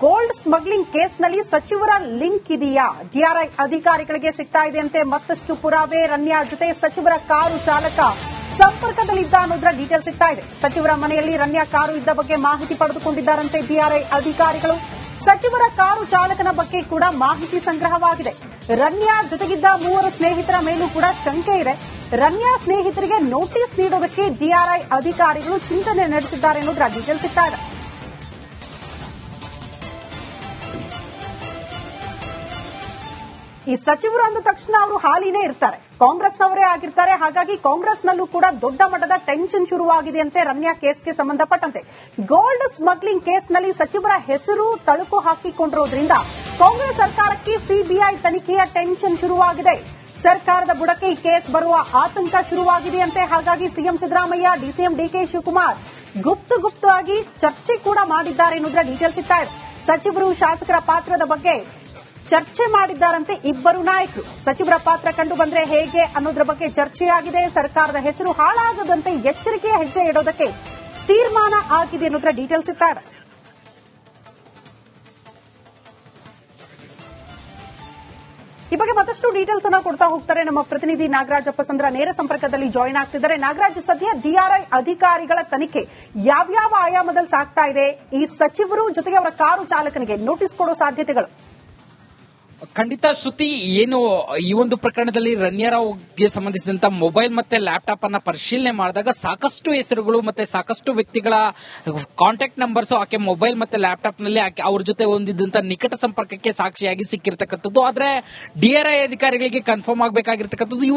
Gold smuggling ಕೇಸ್ನಲ್ಲಿ ಸಚಿವರ link ಇದೆಯಾ? ಡಿಆರ್ಐ ಅಧಿಕಾರಿಗಳಿಗೆ ಸಿಗ್ತಾ ಇದೆಯಂತೆ ಮತ್ತಷ್ಟು ಪುರಾವೆ. ರನ್ಯಾ ಜೊತೆ ಸಚಿವರ ಕಾರು ಚಾಲಕ ಸಂಪರ್ಕದಲ್ಲಿದ್ದ ಅನ್ನೋದರ ಡೀಟೇಲ್ ಸಿಗ್ತಾ ಇದೆ. ಸಚಿವರ ಮನೆಯಲ್ಲಿ ರನ್ಯಾ ಕಾರು ಇದ್ದ ಬಗ್ಗೆ ಮಾಹಿತಿ ಪಡೆದುಕೊಂಡಿದ್ದಾರಂತೆ ಡಿಆರ್ಐ ಅಧಿಕಾರಿಗಳು. ಸಚಿವರ ಕಾರು ಚಾಲಕನ ಬಗ್ಗೆ ಕೂಡ ಮಾಹಿತಿ ಸಂಗ್ರಹವಾಗಿದೆ. ರನ್ಯಾ ಜೊತೆಗಿದ್ದ 3 ಸ್ನೇಹಿತರ ಮೇಲೂ ಕೂಡ ಶಂಕೆ ಇದೆ. ರನ್ಯಾ ಸ್ನೇಹಿತರಿಗೆ ನೋಟಿಸ್ ನೀಡೋದಕ್ಕೆ ಡಿಆರ್ಐ ಅಧಿಕಾರಿಗಳು ಚಿಂತನೆ ನಡೆಸಿದ್ದಾರೆ ಅನ್ನೋದರ ಡೀಟೇಲ್ ಸಿಗ್ತಾ ಇದೆ. ಈ ಸಚಿವರು ಅಂದ ತಕ್ಷಣ ಅವರು ಹಾಲಿನೇ ಇರ್ತಾರೆ, ಕಾಂಗ್ರೆಸ್ನವರೇ ಆಗಿರ್ತಾರೆ. ಹಾಗಾಗಿ ಕಾಂಗ್ರೆಸ್ನಲ್ಲೂ ಕೂಡ ದೊಡ್ಡ ಮಟ್ಟದ ಟೆನ್ಷನ್ ಶುರುವಾಗಿದೆಯಂತೆ ರನ್ಯಾ ಕೇಸ್ಗೆ ಸಂಬಂಧಪಟ್ಟಂತೆ. ಗೋಲ್ಡ್ ಸ್ಮಗ್ಲಿಂಗ್ ಕೇಸ್ನಲ್ಲಿ ಸಚಿವರ ಹೆಸರು ತಳುಕು ಹಾಕಿಕೊಂಡಿರೋದ್ರಿಂದ ಕಾಂಗ್ರೆಸ್ ಸರ್ಕಾರಕ್ಕೆ ಸಿಬಿಐ ತನಿಖೆಯ ಟೆನ್ಷನ್ ಶುರುವಾಗಿದೆ. ಸರ್ಕಾರದ ಬುಡಕ್ಕೆ ಈ ಕೇಸ್ ಬರುವ ಆತಂಕ ಶುರುವಾಗಿದೆಯಂತೆ. ಹಾಗಾಗಿ CM Siddaramaiah, DCM DK Shivakumar ಗುಪ್ತವಾಗಿ ಚರ್ಚೆ ಕೂಡ ಮಾಡಿದ್ದಾರೆ ಎನ್ನುವುದರ ಡೀಟೇಲ್ ಸಿಗ್ತಾ ಇದೆ. ಸಚಿವರು ಶಾಸಕರ ಪಾತ್ರದ ಬಗ್ಗೆ ಚರ್ಚೆ ಮಾಡಿದ್ದಾರಂತೆ ಇಬ್ಬರು ನಾಯಕರು. ಸಚಿವರ ಪಾತ್ರ ಕಂಡು ಬಂದ್ರೆ ಹೇಗೆ ಅನ್ನೋದ್ರ ಬಗ್ಗೆ ಚರ್ಚೆಯಾಗಿದೆ. ಸರ್ಕಾರದ ಹೆಸರು ಹಾಳಾಗದಂತೆ ಎಚ್ಚರಿಕೆಯ ಹೆಜ್ಜೆ ಇಡೋದಕ್ಕೆ ತೀರ್ಮಾನ ಆಗಿದೆ ಅನ್ನೋದ್ರ ಡೀಟೇಲ್ಸ್ ಇದ್ದಾರೆ. ಈ ಬಗ್ಗೆ ಮತ್ತಷ್ಟು ಡೀಟೇಲ್ಸ್ ಅನ್ನ ಕೊಡ್ತಾ ಹೋಗ್ತಾರೆ ನಮ್ಮ ಪ್ರತಿನಿಧಿ ನಾಗರಾಜ್ ಅಪ್ಪಸಂದ್ರ. ನೇರ ಸಂಪರ್ಕದಲ್ಲಿ ಜಾಯಿನ್ ಆಗ್ತಿದ್ದಾರೆ. ನಾಗರಾಜ್, ಸದ್ಯ ಡಿಆರ್ಐ ಅಧಿಕಾರಿಗಳ ತನಿಖೆ ಯಾವ್ಯಾವ ಆಯಾಮದಲ್ಲಿ ಸಾಗ್ತಾ ಇದೆ? ಈ ಸಚಿವರು ಜೊತೆಗೆ ಅವರ ಕಾರು ಚಾಲಕನಿಗೆ ನೋಟಿಸ್ ಕೊಡೋ ಸಾಧ್ಯತೆಗಳು? ಖಂಡಿತ ಶ್ರುತಿ, ಏನು ಈ ಒಂದು ಪ್ರಕರಣದಲ್ಲಿ ರನ್ಯಾರಾವ್ಗೆ ಸಂಬಂಧಿಸಿದಂತ ಮೊಬೈಲ್ ಮತ್ತೆ ಲ್ಯಾಪ್ಟಾಪ್ ಅನ್ನ ಪರಿಶೀಲನೆ ಮಾಡಿದಾಗ ಸಾಕಷ್ಟು ಹೆಸರುಗಳು ಮತ್ತೆ ಸಾಕಷ್ಟು ವ್ಯಕ್ತಿಗಳ ಕಾಂಟ್ಯಾಕ್ಟ್ ನಂಬರ್ಸ್ ಆಕೆ ಮೊಬೈಲ್ ಮತ್ತೆ ಲ್ಯಾಪ್ಟಾಪ್ ನಲ್ಲಿ ಅವ್ರ ಜೊತೆ ಹೊಂದಿದ್ದಂತ ನಿಕಟ ಸಂಪರ್ಕಕ್ಕೆ ಸಾಕ್ಷಿಯಾಗಿ ಸಿಕ್ಕಿರ್ತಕ್ಕಂಥದ್ದು. ಆದ್ರೆ ಡಿಆರ್ಐ ಅಧಿಕಾರಿಗಳಿಗೆ ಕನ್ಫರ್ಮ್ ಆಗಬೇಕಾಗಿರ್ತಕ್ಕಂಥದ್ದು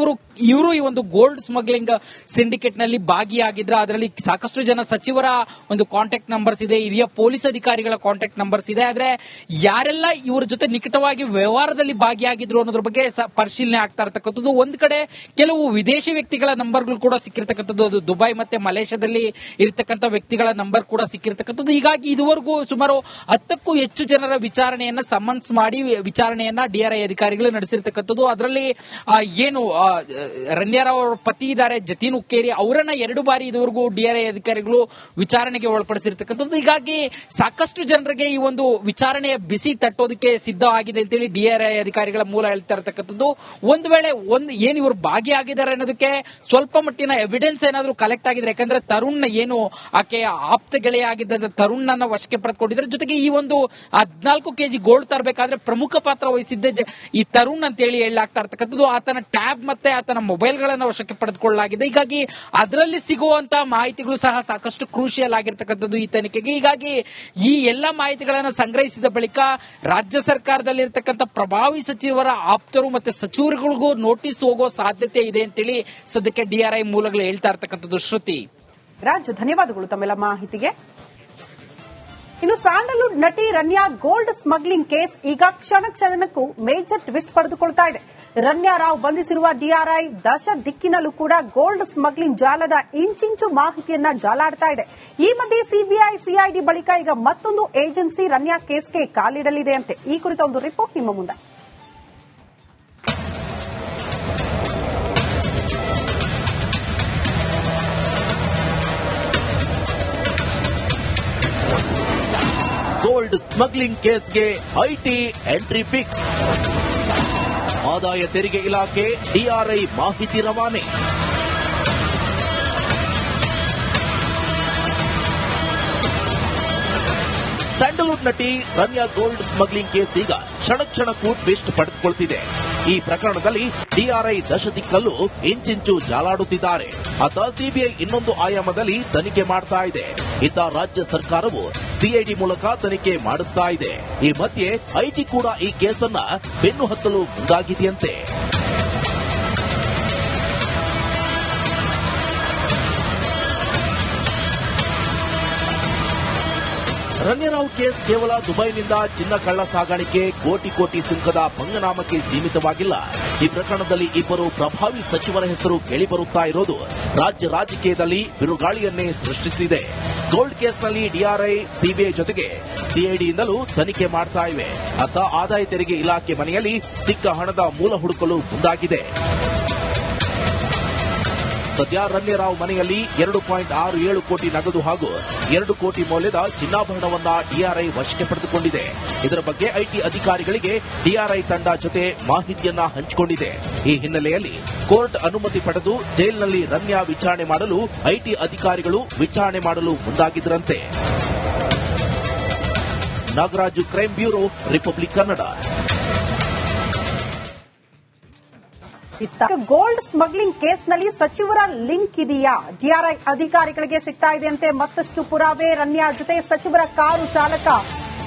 ಇವರು ಈ ಒಂದು ಗೋಲ್ಡ್ ಸ್ಮಗ್ಲಿಂಗ್ ಸಿಂಡಿಕೇಟ್ ನಲ್ಲಿ ಭಾಗಿಯಾಗಿದ್ರೆ ಅದರಲ್ಲಿ ಸಾಕಷ್ಟು ಜನ ಸಚಿವರ ಒಂದು ಕಾಂಟ್ಯಾಕ್ಟ್ ನಂಬರ್ಸ್ ಇದೆ, ಹಿರಿಯ ಪೊಲೀಸ್ ಅಧಿಕಾರಿಗಳ ಕಾಂಟ್ಯಾಕ್ಟ್ ನಂಬರ್ಸ್ ಇದೆ. ಆದ್ರೆ ಯಾರೆಲ್ಲ ಇವರ ಜೊತೆ ನಿಕಟವಾಗಿ ವ್ಯವಹಾರದಲ್ಲಿ ಭಾಗಿಯಾಗಿದ್ರು ಅನ್ನೋದ್ರ ಬಗ್ಗೆ ಪರಿಶೀಲನೆ ಆಗ್ತಾ ಇರತಕ್ಕಂಥದ್ದು. ಒಂದ್ ಕಡೆ ಕೆಲವು ವಿದೇಶಿ ವ್ಯಕ್ತಿಗಳ ನಂಬರ್ಗಳು ಕೂಡ ಸಿಕ್ಕಿರ್ತಕ್ಕಂಥದ್ದು, ಅದು ದುಬೈ ಮತ್ತೆ ಮಲೇಷ್ಯಾದಲ್ಲಿ ಇರತಕ್ಕಂಥ ವ್ಯಕ್ತಿಗಳ ನಂಬರ್ ಕೂಡ ಸಿಕ್ಕಿರ್ತಕ್ಕಂಥದ್ದು. ಹೀಗಾಗಿ ಇದುವರೆಗೂ ಸುಮಾರು 10ಕ್ಕೂ ಹೆಚ್ಚು ಜನರ ವಿಚಾರಣೆಯನ್ನ ಸಮನ್ಸ್ ಮಾಡಿ ವಿಚಾರಣೆಯನ್ನ ಡಿಆರ್ಐ ಅಧಿಕಾರಿಗಳು ನಡೆಸಿರ್ತಕ್ಕಂಥದ್ದು. ಅದರಲ್ಲಿ ಏನು ರನ್ಯಾರಾವ್ ಅವರ ಪತಿ ಇದ್ದಾರೆ ಜತೀನ್ ಉಕ್ಕೇರಿ, ಅವರನ್ನ 2 ಬಾರಿ ಇದುವರೆಗೂ ಡಿಆರ್ಐ ಅಧಿಕಾರಿಗಳು ವಿಚಾರಣೆಗೆ ಒಳಪಡಿಸಿರ್ತಕ್ಕಂಥದ್ದು. ಹೀಗಾಗಿ ಸಾಕಷ್ಟು ಜನರಿಗೆ ಈ ಒಂದು ವಿಚಾರಣೆಯ ಬಿಸಿ ತಟ್ಟೋದಕ್ಕೆ ಸಿದ್ಧ ಆಗಿದೆ ಅಂತೇಳಿ ಡಿಆರ್ಐ ಅಧಿಕಾರಿಗಳ ಮೂಲ ಹೇಳ್ತಾ ಇರತಕ್ಕಂಥದ್ದು. ಒಂದು ವೇಳೆ ಏನು ಇವರು ಭಾಗಿಯಾಗಿದ್ದಾರೆ ಅನ್ನೋದಕ್ಕೆ ಸ್ವಲ್ಪ ಮಟ್ಟಿನ ಎವಿಡೆನ್ಸ್ ಏನಾದರೂ ಕಲೆಕ್ಟ್ ಆಗಿದ್ರೆ, ಯಾಕಂದ್ರೆ ತರುಣ್ ಏನು ಆಕೆಯ ಆಪ್ತ ಗೆಳೆಯ ಆಗಿದ್ದ ತರುಣ್ ನನ್ನ ವಶಕ್ಕೆ ಪಡೆದುಕೊಂಡಿದ್ದಾರೆ. ಜೊತೆಗೆ ಈ ಒಂದು 14 ಕೆಜಿ ಗೋಲ್ಡ್ ತರಬೇಕಾದ್ರೆ ಪ್ರಮುಖ ಪಾತ್ರ ವಹಿಸಿದ್ದೆ ಈ ತರುಣ್ ಅಂತ ಹೇಳಿ ಹೇಳಲಾಗ್ತಾ ಇರತಕ್ಕಂಥದ್ದು. ಆತನ ಟ್ಯಾಬ್ ಮತ್ತೆ ಆತನ ಮೊಬೈಲ್ಗಳನ್ನು ವಶಕ್ಕೆ ಪಡೆದುಕೊಳ್ಳಲಾಗಿದೆ. ಹೀಗಾಗಿ ಅದರಲ್ಲಿ ಸಿಗುವಂತಹ ಮಾಹಿತಿಗಳು ಸಹ ಸಾಕಷ್ಟು ಕ್ರೂಷಿಯಲ್ ಆಗಿರ್ತಕ್ಕಂಥದ್ದು ಈ ತನಿಖೆಗೆ. ಹೀಗಾಗಿ ಈ ಎಲ್ಲ ಮಾಹಿತಿಗಳನ್ನು ಸಂಗ್ರಹಿಸಿದ ಬಳಿಕ ರಾಜ್ಯ ಸರ್ಕಾರದಲ್ಲಿರ್ತಕ್ಕಂಥ ಪ್ರಭಾವಿ ಸಚಿವರ ಆಪ್ತರು ಮತ್ತೆ ಸಚಿವರುಗಳಿಗೂ ನೋಟಿಸ್ ಹೋಗೋ ಸಾಧ್ಯತೆ ಇದೆ ಅಂತೇಳಿ ಸದ್ಯಕ್ಕೆ ಡಿಆರ್ಐ ಮೂಲಗಳು ಹೇಳ್ತಾ ಇರ್ತಕ್ಕಂಥದ್ದು. ಶ್ರುತಿ, ರಾಜು, ಧನ್ಯವಾದಗಳು ತಮ್ಮೆಲ್ಲ ಮಾಹಿತಿಗೆ. ಇನ್ನು ಸ್ಯಾಂಡಲ್ವುಡ್ ನಟಿ ರನ್ಯಾ ಗೋಲ್ಡ್ ಸ್ಮಗ್ಲಿಂಗ್ ಕೇಸ್ ಈಗ ಕ್ಷಣಕ್ಕೂ ಮೇಜರ್ ಟ್ವಿಸ್ಟ್ ಪಡೆದುಕೊಳ್ತಾ ಇದೆ. ರನ್ಯಾ ರಾವ್ ಬಂಧಿಸಿರುವ ಡಿಆರ್ಐ ದಶ ದಿಕ್ಕಿನಲ್ಲೂ ಕೂಡ ಗೋಲ್ಡ್ ಸ್ಮಗ್ಲಿಂಗ್ ಜಾಲದ ಇಂಚಿಂಚು ಮಾಹಿತಿಯನ್ನ ಜಾಲಾಡ್ತಾ ಇದೆ. ಈ ಮಧ್ಯೆ ಸಿಬಿಐ ಸಿಐಡಿ ಬಳಿಕ ಈಗ ಮತ್ತೊಂದು ಏಜೆನ್ಸಿ ರನ್ಯಾ ಕೇಸ್ಗೆ ಕಾಲಿಡಲಿದೆಯಂತೆ. ಈ ಕುರಿತ ಒಂದು ರಿಪೋರ್ಟ್ ನಿಮ್ಮ ಮುಂದೆ. ಗೋಲ್ಡ್ ಸ್ಮಗ್ಲಿಂಗ್ ಕೇಸ್ಗೆ ಐಟಿ ಎಂಟ್ರಿ ಫಿಕ್ಸ್. ಆದಾಯ ತೆರಿಗೆ ಇಲಾಖೆ ಡಿಆರ್ಐ ಮಾಹಿತಿ ರವಾನೆ. ಸ್ಯಾಂಡಲ್ವುಡ್ ನಟಿ ರನ್ಯಾ ಗೋಲ್ಡ್ ಸ್ಮಗ್ಲಿಂಗ್ ಕೇಸ್ ಈಗ ಕ್ಷಣಕ್ಕೂ ಟ್ವಿಸ್ಟ್ ಪಡೆದುಕೊಳ್ತಿದೆ. ಈ ಪ್ರಕರಣದಲ್ಲಿ ಡಿಆರ್ಐ ದಶದಿಕ್ಕಲ್ಲೂ ಇಂಚಿಂಚು ಜಾಲಾಡುತ್ತಿದ್ದಾರೆ. ಅತ ಸಿಬಿಐ ಇನ್ನೊಂದು ಆಯಾಮದಲ್ಲಿ ತನಿಖೆ ಮಾಡ್ತಾ ಇದೆ. ಇತ್ತ ರಾಜ್ಯ ಸರ್ಕಾರವು ಸಿಐಡಿ ಮೂಲಕ ತನಿಖೆ ಮಾಡಿಸ್ತಾ ಇದೆ. ಈ ಮಧ್ಯೆ ಐಟಿ ಕೂಡ ಈ ಕೇಸನ್ನ ಬೆನ್ನು ಹತ್ತಲು ಮುಂದಾಗಿದೆಯಂತೆ. ರನ್ಯಾರಾವ್ ಕೇಸ್ ಕೇವಲ ದುಬೈನಿಂದ ಚಿನ್ನ ಕಳ್ಳ ಸಾಗಾಣಿಕೆ, ಕೋಟಿ ಸುಂಕದ ಪಂಗನಾಮಕ್ಕೆ ಸೀಮಿತವಾಗಿಲ್ಲ. ಈ ಪ್ರಕರಣದಲ್ಲಿ ಇಬ್ಬರು ಪ್ರಭಾವಿ ಸಚಿವರ ಹೆಸರು ಕೇಳಿಬರುತ್ತಾ ಇರೋದು ರಾಜ್ಯ ರಾಜಕೀಯದಲ್ಲಿ ಬಿರುಗಾಳಿಯನ್ನೇ ಸೃಷ್ಟಿಸಿದೆ. ಗೋಲ್ಡ್ ಕೇಸ್ನಲ್ಲಿ ಡಿಆರ್ಐ, ಸಿಬಿಐ ಜೊತೆಗೆ ಸಿಐಡಿಯಿಂದಲೂ ತನಿಖೆ ಮಾಡ್ತಾ ಇವೆ. ಅತ್ತ ಆದಾಯ ತೆರಿಗೆ ಇಲಾಖೆ ಮನೆಯಲ್ಲಿ ಸಿಕ್ಕ ಹಣದ ಮೂಲ ಹುಡುಕಲು ಮುಂದಾಗಿದೆ. ಸದ್ಯ ರಣ್ಯರಾವ್ ಮನೆಯಲ್ಲಿ 2.67 ಕೋಟಿ ನಗದು ಹಾಗೂ 2 ಕೋಟಿ ಮೌಲ್ಯದ ಚಿನ್ನಾಭರಣವನ್ನ ಡಿಆರ್ಐ ವಶಕ್ಕೆ ಪಡೆದುಕೊಂಡಿದೆ. ಇದರ ಬಗ್ಗೆ ಐಟಿ ಅಧಿಕಾರಿಗಳಿಗೆ ಡಿಆರ್ಐ ತಂಡ ಜೊತೆ ಮಾಹಿತಿಯನ್ನ ಹಂಚಿಕೊಂಡಿದೆ. ಈ ಹಿನ್ನೆಲೆಯಲ್ಲಿ ಕೋರ್ಟ್ ಅನುಮತಿ ಪಡೆದು ಜೈಲಿನಲ್ಲಿ ರಮ್ಯಾ ವಿಚಾರಣೆ ಮಾಡಲು ಐಟಿ ಅಧಿಕಾರಿಗಳು ವಿಚಾರಣೆ ಮಾಡಲು ಮುಂದಾಗಿದ್ದರಂತೆ. Nagaraju, crime bureau, Republic Kannada. Gold smuggling ಕೇಸ್ನಲ್ಲಿ ಸಚಿವರ ಲಿಂಕ್ ಇದೆಯಾ? ಡಿಆರ್ಐ ಅಧಿಕಾರಿಗಳಿಗೆ ಸಿಗ್ತಾ ಇದೆಯಂತೆ ಮತ್ತಷ್ಟು ಪುರಾವೆ. ರನ್ಯಾ ಜೊತೆ ಸಚಿವರ ಕಾರು ಚಾಲಕ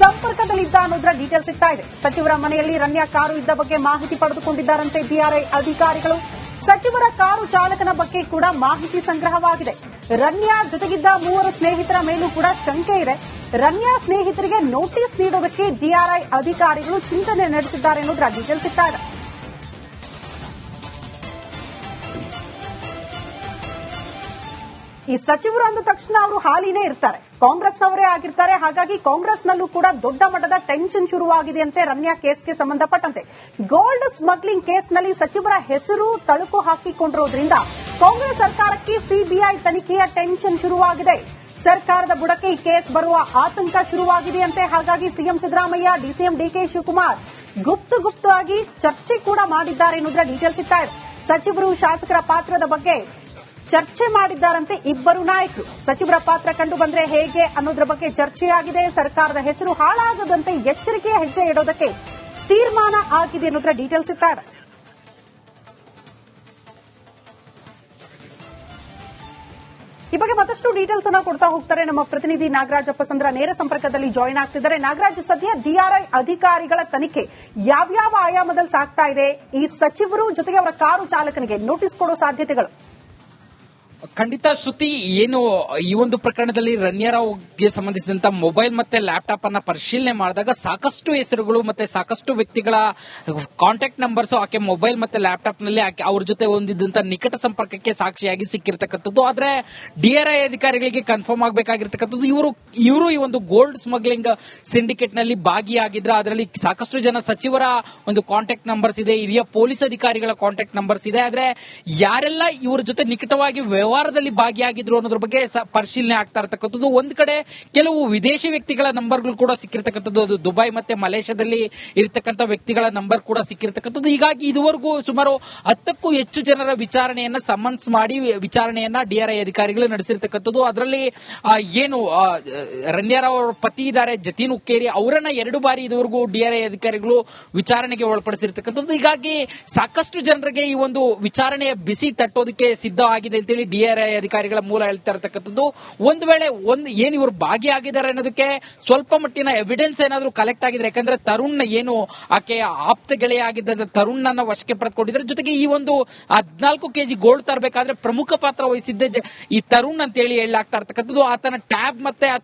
ಸಂಪರ್ಕದಲ್ಲಿದ್ದ ಅನ್ನೋದರ ಡೀಟೇಲ್ ಸಿಗ್ತಾ ಇದೆ. ಸಚಿವರ ಮನೆಯಲ್ಲಿ ರನ್ಯಾ ಕಾರು ಇದ್ದ ಬಗ್ಗೆ ಮಾಹಿತಿ ಪಡೆದುಕೊಂಡಿದ್ದಾರಂತೆ ಡಿಆರ್ಐ ಅಧಿಕಾರಿಗಳು. ಸಚಿವರ ಕಾರು ಚಾಲಕನ ಬಗ್ಗೆ ಕೂಡ ಮಾಹಿತಿ ಸಂಗ್ರಹವಾಗಿದೆ. ರನ್ಯಾ ಜೊತೆಗಿದ್ದ 3 ಸ್ನೇಹಿತರ ಮೇಲೂ ಕೂಡ ಶಂಕೆ ಇದೆ. ರನ್ಯಾ ಸ್ನೇಹಿತರಿಗೆ ನೋಟಿಸ್ ನೀಡೋದಕ್ಕೆ ಡಿಆರ್ಐ ಅಧಿಕಾರಿಗಳು ಚಿಂತನೆ ನಡೆಸಿದ್ದಾರೆ ಅನ್ನೋದರ ಡೀಟೇಲ್ ಸಿಗ್ತಾ ಇದೆ. ಈ ಸಚಿವರು ಅಂದ ತಕ್ಷಣ ಅವರು ಹಾಲಿನೇ ಇರ್ತಾರೆ, ಕಾಂಗ್ರೆಸ್ನವರೇ ಆಗಿರ್ತಾರೆ. ಹಾಗಾಗಿ ಕಾಂಗ್ರೆಸ್ನಲ್ಲೂ ಕೂಡ ದೊಡ್ಡ ಮಟ್ಟದ ಟೆನ್ಷನ್ ಶುರುವಾಗಿದೆಯಂತೆ ರನ್ಯಾ ಕೇಸ್ಗೆ ಸಂಬಂಧಪಟ್ಟಂತೆ. ಗೋಲ್ಡ್ ಸ್ಮಗ್ಲಿಂಗ್ ಕೇಸ್ನಲ್ಲಿ ಸಚಿವರ ಹೆಸರು ತಳುಕು ಹಾಕಿಕೊಂಡಿರೋದ್ರಿಂದ ಕಾಂಗ್ರೆಸ್ ಸರ್ಕಾರಕ್ಕೆ ಸಿಬಿಐ ತನಿಖೆಯ ಟೆನ್ಷನ್ ಶುರುವಾಗಿದೆ. ಸರ್ಕಾರದ ಬುಡಕ್ಕೆ ಈ ಕೇಸ್ ಬರುವ ಆತಂಕ ಶುರುವಾಗಿದೆಯಂತೆ. ಹಾಗಾಗಿ CM Siddaramaiah, DCM DK Shivakumar ಗುಪ್ತವಾಗಿ ಚರ್ಚೆ ಕೂಡ ಮಾಡಿದ್ದಾರೆ ಎನ್ನುವುದರ ಡೀಟೇಲ್ಸ್ ಸಿಗ್ತಾ ಇದೆ. ಸಚಿವರು ಶಾಸಕರ ಪಾತ್ರದ ಬಗ್ಗೆ ಚರ್ಚೆ ಮಾಡಿದ್ದಾರಂತೆ ಇಬ್ಬರು ನಾಯಕರು. ಸಚಿವರ ಪಾತ್ರ ಕಂಡು ಬಂದ್ರೆ ಹೇಗೆ ಅನ್ನೋದ್ರ ಬಗ್ಗೆ ಚರ್ಚೆಯಾಗಿದೆ. ಸರ್ಕಾರದ ಹೆಸರು ಹಾಳಾಗದಂತೆ ಎಚ್ಚರಿಕೆಯ ಹೆಜ್ಜೆ ಇಡೋದಕ್ಕೆ ತೀರ್ಮಾನ ಆಗಿದೆ ಅನ್ನೋದ್ರ ಡೀಟೇಲ್ಸ್ ಸಿಗ್ತಾ ಇದೆ. ಈ ಬಗ್ಗೆ ಮತ್ತಷ್ಟು ಡೀಟೇಲ್ಸ್ ಅನ್ನ ಕೊಡ್ತಾ ಹೋಗ್ತಾರೆ ನಮ್ಮ ಪ್ರತಿನಿಧಿ ನಾಗರಾಜ್ ಅಪ್ಪಸಂದ್ರ ನೇರ ಸಂಪರ್ಕದಲ್ಲಿ ಜಾಯಿನ್ ಆಗ್ತಿದ್ದಾರೆ. ನಾಗರಾಜ್, ಸದ್ಯ ಡಿಆರ್ಐ ಅಧಿಕಾರಿಗಳ ತನಿಖೆ ಯಾವ್ಯಾವ ಆಯಾಮದಲ್ಲಿ ಸಾಗ್ತಾ ಇದೆ? ಈ ಸಚಿವರು ಜೊತೆಗೆ ಅವರ ಕಾರು ಚಾಲಕನಿಗೆ ನೋಟಿಸ್ ಕೊಡೋ ಸಾಧ್ಯತೆಗಳು? ಖಂಡಿತ ಶ್ರುತಿ, ಏನು ಈ ಒಂದು ಪ್ರಕರಣದಲ್ಲಿ ರನ್ಯಾರಾವ್ಗೆ ಸಂಬಂಧಿಸಿದಂತ ಮೊಬೈಲ್ ಮತ್ತೆ ಲ್ಯಾಪ್ಟಾಪ್ ಅನ್ನ ಪರಿಶೀಲನೆ ಮಾಡಿದಾಗ ಸಾಕಷ್ಟು ಹೆಸರುಗಳು ಮತ್ತೆ ಸಾಕಷ್ಟು ವ್ಯಕ್ತಿಗಳ ಕಾಂಟ್ಯಾಕ್ಟ್ ನಂಬರ್ಸ್ ಆಕೆ ಮೊಬೈಲ್ ಮತ್ತೆ ಲ್ಯಾಪ್ಟಾಪ್ ನಲ್ಲಿ ಅವ್ರ ಜೊತೆ ಹೊಂದಿದ್ದಂತ ನಿಕಟ ಸಂಪರ್ಕಕ್ಕೆ ಸಾಕ್ಷಿಯಾಗಿ ಸಿಕ್ಕಿರ್ತಕ್ಕಂಥದ್ದು. ಆದ್ರೆ ಡಿಆರ್ಐ ಅಧಿಕಾರಿಗಳಿಗೆ ಕನ್ಫರ್ಮ್ ಆಗಬೇಕಾಗಿರ್ತಕ್ಕಂಥದ್ದು ಇವರು ಈ ಒಂದು ಗೋಲ್ಡ್ ಸ್ಮಗ್ಲಿಂಗ್ ಸಿಂಡಿಕೇಟ್ ನಲ್ಲಿ ಭಾಗಿಯಾಗಿದ್ರೆ ಅದರಲ್ಲಿ ಸಾಕಷ್ಟು ಜನ ಸಚಿವರ ಒಂದು ಕಾಂಟ್ಯಾಕ್ಟ್ ನಂಬರ್ಸ್ ಇದೆ, ಹಿರಿಯ ಪೊಲೀಸ್ ಅಧಿಕಾರಿಗಳ ಕಾಂಟ್ಯಾಕ್ಟ್ ನಂಬರ್ಸ್ ಇದೆ. ಆದ್ರೆ ಯಾರೆಲ್ಲ ಇವರ ಜೊತೆ ನಿಕಟವಾಗಿ ವ್ಯವಹಾರದಲ್ಲಿ ಭಾಗಿಯಾಗಿದ್ರು ಅನ್ನೋದ್ರ ಬಗ್ಗೆ ಪರಿಶೀಲನೆ ಆಗ್ತಾ ಇರತಕ್ಕಂಥದ್ದು. ಒಂದ್ ಕಡೆ ಕೆಲವು ವಿದೇಶಿ ವ್ಯಕ್ತಿಗಳ ನಂಬರ್ಗಳು ಕೂಡ ಸಿಕ್ಕಿರ್ತಕ್ಕಂಥದ್ದು, ಅದು ದುಬೈ ಮತ್ತೆ ಮಲೇಷ್ಯಾದಲ್ಲಿ ಇರತಕ್ಕಂಥ ವ್ಯಕ್ತಿಗಳ ನಂಬರ್ ಕೂಡ ಸಿಕ್ಕಿರ್ತಕ್ಕಂಥದ್ದು. ಹೀಗಾಗಿ ಇದುವರೆಗೂ ಸುಮಾರು 10ಕ್ಕೂ ಹೆಚ್ಚು ಜನರ ವಿಚಾರಣೆಯನ್ನ ಸಮನ್ಸ್ ಮಾಡಿ ವಿಚಾರಣೆಯನ್ನ ಡಿಆರ್ಐ ಅಧಿಕಾರಿಗಳು ನಡೆಸಿರ್ತಕ್ಕಂಥದ್ದು. ಅದರಲ್ಲಿ ಏನು ರನ್ಯಾರಾವ್ ಅವರ ಪತಿ ಇದ್ದಾರೆ ಜತೀನ್ ಉಕ್ಕೇರಿ, ಅವರನ್ನ 2 ಬಾರಿ ಇದುವರೆಗೂ ಡಿಆರ್ಐ ಅಧಿಕಾರಿಗಳು ವಿಚಾರಣೆಗೆ ಒಳಪಡಿಸಿರ್ತಕ್ಕಂಥದ್ದು. ಹೀಗಾಗಿ ಸಾಕಷ್ಟು ಜನರಿಗೆ ಈ ಒಂದು ವಿಚಾರಣೆಯ ಬಿಸಿ ತಟ್ಟೋದಕ್ಕೆ ಸಿದ್ಧ ಆಗಿದೆ ಅಂತೇಳಿ ಡಿಆರ್ಐ ಅಧಿಕಾರಿಗಳ ಮೂಲ ಹೇಳ್ತಾ ಇರತಕ್ಕಂಥದ್ದು. ಒಂದು ವೇಳೆ ಏನು ಇವರು ಭಾಗಿಯಾಗಿದ್ದಾರೆ ಅನ್ನೋದಕ್ಕೆ ಸ್ವಲ್ಪ ಮಟ್ಟಿನ ಎವಿಡೆನ್ಸ್ ಏನಾದರೂ ಕಲೆಕ್ಟ್ ಆಗಿದ್ರೆ, ಯಾಕಂದ್ರೆ ತರುಣ್ ಏನು ಆಕೆಯ ಆಪ್ತ ಗೆಳೆಯ ಆಗಿದ್ದ ತರುಣ್ ನನ್ನ ವಶಕ್ಕೆ ಪಡೆದುಕೊಂಡಿದ್ದಾರೆ. ಜೊತೆಗೆ ಈ ಒಂದು 14 ಕೆಜಿ ಗೋಲ್ಡ್ ತರಬೇಕಾದ್ರೆ ಪ್ರಮುಖ ಪಾತ್ರ ವಹಿಸಿದ್ದೆ ಈ ತರುಣ್ ಅಂತ ಹೇಳಿ ಹೇಳಲಾಗ್ತಾ ಇರತಕ್ಕಂಥದ್ದು. ಆತನ ಟ್ಯಾಬ್ ಮತ್ತೆ ಆತನ